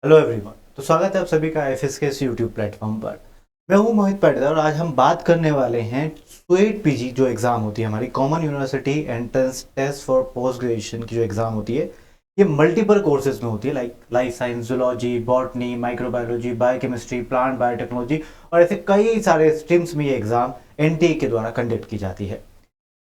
Hello everyone. तो स्वागत है आप सभी का एफएस के इस यूट्यूब प्लेटफॉर्म पर। मैं हूं मोहित पाटीदार और आज हम बात करने वाले हैं स्वेट पीजी जो एग्ज़ाम होती है हमारी common university entrance test for post graduation की जो एग्ज़ाम होती है। ये मल्टीपल कोर्सेज में होती है like life science, zoology, botany, microbiology, biochemistry, plant biotechnology और ऐसे कई सारे स्ट्रीम्स में ये एग्ज़ाम एनटीए के द्वारा कंडक्ट की जाती है।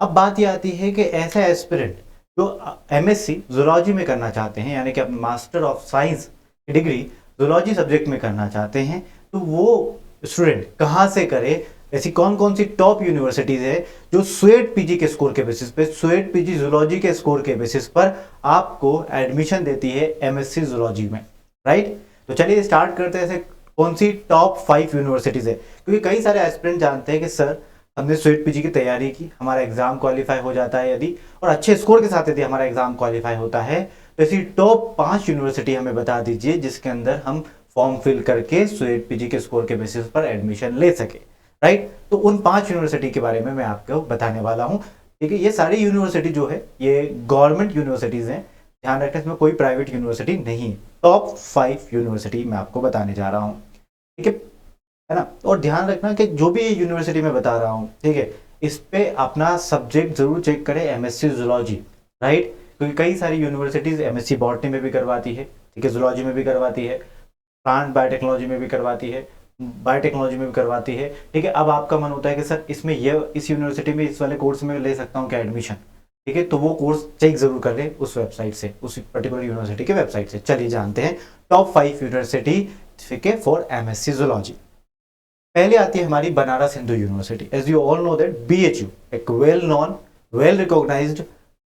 अब बात ये आती है कि ऐसा एस्पिरेंट जो एमएससी जूलॉजी में करना चाहते हैं यानी कि अपने मास्टर ऑफ साइंस की डिग्री जूलॉजी सब्जेक्ट में करना चाहते हैं, तो वो स्टूडेंट कहाँ से करे, ऐसी कौन कौन सी टॉप यूनिवर्सिटीज है जो स्वेट पीजी के स्कोर के बेसिस पे, स्वेट पीजी जूलॉजी के स्कोर के बेसिस पर आपको एडमिशन देती है एमएससी जूलॉजी में, राइट। तो चलिए स्टार्ट करते हैं। ऐसे कौन सी टॉप 5 यूनिवर्सिटीज है, क्योंकि कई सारे एस्पिरेंट जानते हैं कि सर हमने स्वेट पीजी की तैयारी की, हमारा एग्जाम क्वालिफाई हो जाता है यदि, और अच्छे स्कोर के साथ यदि हमारा एग्जाम क्वालिफाई होता है तो ऐसी टॉप 5 यूनिवर्सिटी हमें बता दीजिए जिसके अंदर हम फॉर्म फिल करके स्वेट पीजी के स्कोर के बेसिस पर एडमिशन ले सके, राइट। तो उन 5 यूनिवर्सिटी के बारे में मैं आपको बताने वाला हूँ। ठीक है, ये सारी यूनिवर्सिटी जो है ये गवर्नमेंट यूनिवर्सिटीज हैं, ध्यान रखना इसमें कोई प्राइवेट यूनिवर्सिटी नहीं है। टॉप 5 यूनिवर्सिटी मैं आपको बताने जा रहा हूँ, ठीक है ना। और ध्यान रखना कि जो भी यूनिवर्सिटी में बता रहा हूँ, ठीक है, इस पे अपना सब्जेक्ट जरूर चेक करें, एमएससी जूलॉजी, राइट, क्योंकि कई सारी यूनिवर्सिटीज एमएससी बॉटनी में भी करवाती है, ठीक है, जूलॉजी में भी करवाती है, प्लांट बायोटेक्नोलॉजी में भी करवाती है, बायोटेक्नोलॉजी में भी करवाती है, ठीक है। अब आपका मन होता है कि सर इसमें ये इस यूनिवर्सिटी में इस वाले कोर्स में ले सकता हूँ क्या एडमिशन, ठीक है, तो वो कोर्स चेक जरूर कर ले उस वेबसाइट से, उस पर्टिकुलर यूनिवर्सिटी के वेबसाइट से। चलिए जानते हैं टॉप 5 यूनिवर्सिटी, ठीक है, फॉर एमएससी जूलॉजी। पहले आती है हमारी Banaras Hindu University. As you all know that BHU एक well known, well recognised,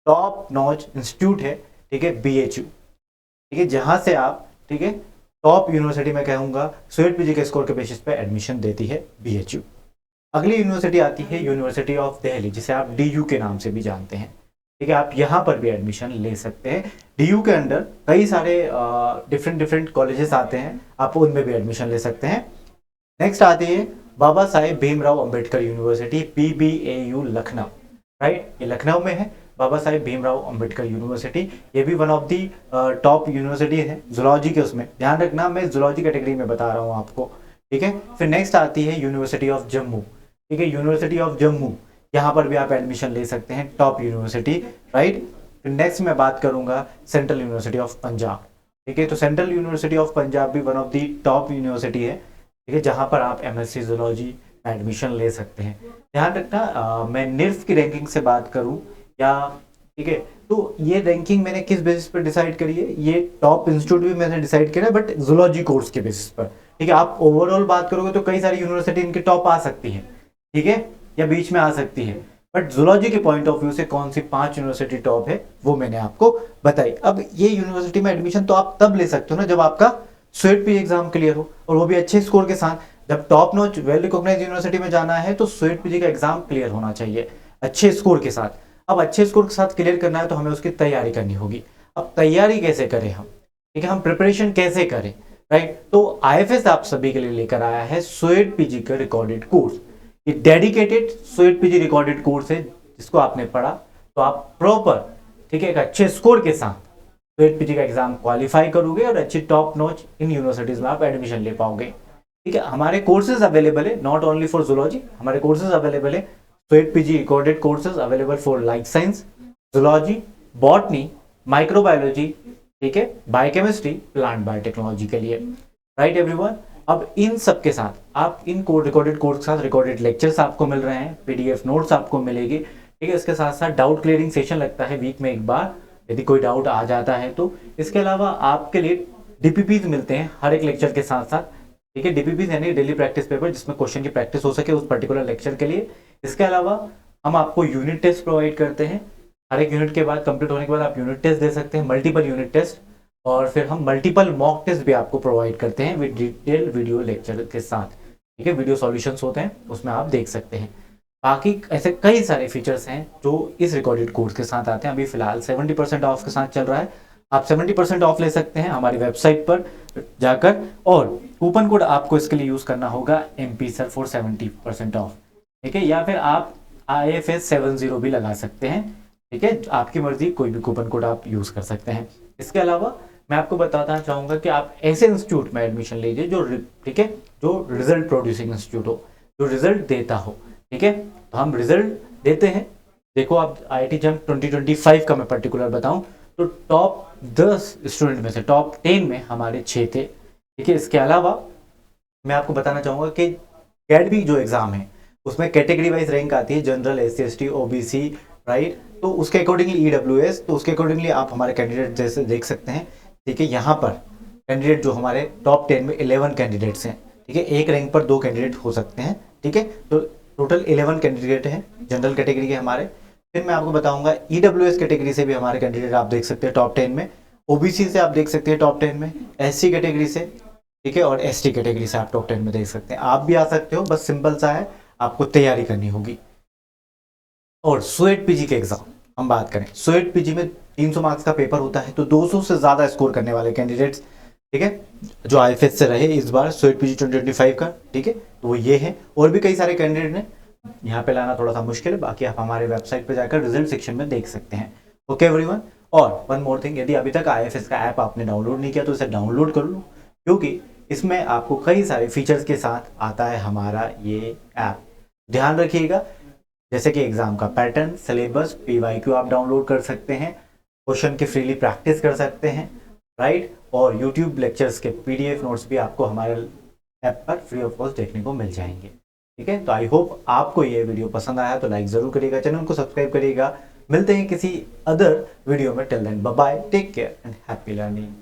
top notch institute है, ठीक है, बीएचयू, ठीक है, जहां से आप, ठीक है, टॉप यूनिवर्सिटी में कहूंगा स्वेट पीजी के स्कोर के बेसिस पे एडमिशन देती है बीएचयू। अगली यूनिवर्सिटी आती है यूनिवर्सिटी ऑफ दिल्ली, जिसे आप डीयू के नाम से भी जानते हैं, ठीक है, आप यहाँ पर भी एडमिशन ले सकते हैं। डीयू के अंडर कई सारे डिफरेंट डिफरेंट कॉलेजेस आते हैं, आप उनमें भी एडमिशन ले सकते हैं। नेक्स्ट आती है बाबा साहेब भीमराव अंबेडकर यूनिवर्सिटी, पीबीएयू लखनऊ, राइट, ये लखनऊ में है बाबा साहेब भीमराव अंबेडकर यूनिवर्सिटी। ये भी one of the top university है जूलॉजी के, उसमें ध्यान रखना मैं जूलॉजी कैटेगरी में बता रहा हूँ आपको, ठीक है। फिर नेक्स्ट आती है यूनिवर्सिटी ऑफ जम्मू, ठीक है, यूनिवर्सिटी ऑफ जम्मू, यहाँ पर भी आप एडमिशन ले सकते हैं, टॉप यूनिवर्सिटी, राइट। फिर नेक्स्ट मैं बात करूंगा सेंट्रल यूनिवर्सिटी ऑफ पंजाब, ठीक है, तो सेंट्रल यूनिवर्सिटी ऑफ पंजाब भी one of the top university है, ठीक है, जहां पर आप एमएससी जूलॉजी में एडमिशन ले सकते हैं। ध्यान रखना मैं निर्फ की रैंकिंग से बात करूं या, ठीक है, तो ये रैंकिंग मैंने किस बेसिस पर डिसाइड करी है, ये टॉप इंस्टीट्यूट भी मैंने डिसाइड किया है बट जूलॉजी कोर्स के बेसिस पर, ठीक है। आप ओवरऑल बात करोगे तो कई सारी यूनिवर्सिटी इनके टॉप आ सकती है, ठीक है, या बीच में आ सकती है, बट जूलॉजी के पॉइंट ऑफ व्यू से कौन सी 5 यूनिवर्सिटी टॉप है वो मैंने आपको बताई। अब ये यूनिवर्सिटी में एडमिशन तो आप तब ले सकते हो ना जब आपका स्वेट पीजी एग्जाम क्लियर हो, और वो भी अच्छे स्कोर के साथ। जब top notch well recognize university में जाना है तो स्वेट पीजी का एग्जाम क्लियर होना चाहिए अच्छे स्कोर के साथ। अब अच्छे स्कोर के साथ क्लियर करना है तो हमें उसकी तैयारी करनी होगी। अब तैयारी कैसे करें हम, ठीक है, हम प्रिपरेशन कैसे करें, राइट। तो आईएफएस आप सभी के लिए लेकर आया है स्वेट पीजी का रिकॉर्डेड कोर्स। ये dedicated sweat PG recorded course है, जिसको आपने पढ़ा तो आप प्रॉपर, ठीक है, एक अच्छे स्कोर के साथ स्वेट पीजी का एग्जाम क्वालिफाई करोगे और अच्छी टॉप नॉच इन यूनिवर्सिटीज में आप एडमिशन ले पाओगे, ठीक है। हमारे कोर्सेज अवेलेबल है नॉट ओनली फॉर जूलॉजी, हमारे कोर्सेज अवेलेबल है sweat PG recorded courses available for life science, zoology, botany, microbiology, ठीक है, बायोकेमिस्ट्री, प्लांट बायोटेक्नोलॉजी के लिए, राइट एवरीवन। अब इन सब के साथ आप इन रिकॉर्डेड कोर्स के साथ रिकॉर्डेड लेक्चर्स आपको मिल रहे हैं, पीडीएफ नोट्स आपको मिलेगी, ठीक है। इसके साथ साथ डाउट क्लियरिंग सेशन लगता है वीक में एक बार, यदि कोई डाउट आ जाता है तो। इसके अलावा आपके लिए डीपीपीज मिलते हैं हर एक लेक्चर के साथ साथ, ठीक है, डीपीपीज यानी डेली प्रैक्टिस पेपर, जिसमें क्वेश्चन की प्रैक्टिस हो सके उस पर्टिकुलर लेक्चर के लिए। इसके अलावा हम आपको यूनिट टेस्ट प्रोवाइड करते हैं, हर एक यूनिट के बाद कंप्लीट होने के बाद आप यूनिट टेस्ट दे सकते हैं, मल्टीपल यूनिट टेस्ट, और फिर हम मल्टीपल मॉक टेस्ट भी आपको प्रोवाइड करते हैं विद डिटेल वीडियो लेक्चर के साथ, ठीक है, वीडियो सॉल्यूशंस होते हैं उसमें आप देख सकते हैं। बाकी ऐसे कई सारे फीचर्स हैं जो इस रिकॉर्डेड कोर्स के साथ आते हैं। अभी फिलहाल 70% ऑफ के साथ चल रहा है, आप 70% ऑफ ले सकते हैं हमारी वेबसाइट पर जाकर, और कूपन कोड आपको इसके लिए यूज करना होगा MP सर फॉर 70% ऑफ, ठीक है, या फिर आप IFS70 भी लगा सकते हैं, ठीक है, आपकी मर्जी, कोई भी कूपन कोड आप यूज कर सकते हैं। इसके अलावा मैं आपको बताना चाहूँगा कि आप ऐसे इंस्टीट्यूट में एडमिशन लीजिए जो ठीक है, जो रिजल्ट प्रोड्यूसिंग इंस्टीट्यूट हो, जो रिजल्ट देता हो। ठीक है, तो हम रिजल्ट देते हैं। देखो आप IIT जंप 2025 का मैं पर्टिकुलर बताऊं तो टॉप 10 स्टूडेंट में से टॉप 10 में हमारे 6 थे। ठीक है, इसके अलावा मैं आपको बताना चाहूँगा कि कैडबी जो एग्ज़ाम है उसमें कैटेगरी वाइज रैंक आती है, general, SC ST OBC, right. तो उसके अकॉर्डिंगली EWS, तो उसके अकॉर्डिंगली आप हमारे कैंडिडेट जैसे देख सकते हैं। ठीक है, यहाँ पर कैंडिडेट जो हमारे टॉप 10 में 11 कैंडिडेट्स हैं। ठीक है, एक रैंक पर 2 कैंडिडेट हो सकते हैं। ठीक है, तो टोटल 11 कैंडिडेट हैं जनरल कैटेगरी के हमारे। फिर मैं आपको बताऊंगा EWS कैटेगरी से भी हमारे कैंडिडेट आप देख सकते हैं टॉप 10 में, OBC से आप देख सकते हैं टॉप 10 में, SC कैटेगरी से, ठीक है, और ST कैटेगरी से आप टॉप 10 में देख सकते हैं। आप भी आ सकते हो, बस सिंपल सा है, आपको तैयारी करनी होगी। और स्वेट PG के एग्जाम हम बात करें, स्वेट PG में 300 मार्क्स का पेपर होता है, तो 200 से ज़्यादा स्कोर करने वाले कैंडिडेट्स, ठीक है, जो IFS से रहे इस बार स्वेट PG 2025 का, ठीक है, तो वो ये है। और भी कई सारे कैंडिडेट हैं, यहाँ पे लाना थोड़ा सा मुश्किल है, बाकी आप हमारे वेबसाइट पे जाकर रिजल्ट सेक्शन में देख सकते हैं। ओके एवरीवन, और वन मोर थिंग, यदि अभी तक IFS का ऐप आपने डाउनलोड नहीं किया तो इसे डाउनलोड कर लो, क्योंकि इसमें आपको कई सारे फीचर्स के साथ आता है हमारा ये ऐप। ध्यान रखिएगा, जैसे कि एग्जाम का पैटर्न, सिलेबस, PYQ आप डाउनलोड कर सकते हैं, क्वेश्चन की फ्रीली प्रैक्टिस कर सकते हैं, राइट, और YouTube लेक्चर्स के PDF नोट्स भी आपको हमारे ऐप पर फ्री ऑफ कॉस्ट देखने को मिल जाएंगे। ठीक है, तो आई होप आपको ये वीडियो पसंद आया, तो लाइक जरूर करिएगा, चैनल को सब्सक्राइब करिएगा। मिलते हैं किसी अदर वीडियो में, till then bye bye, take care and happy learning.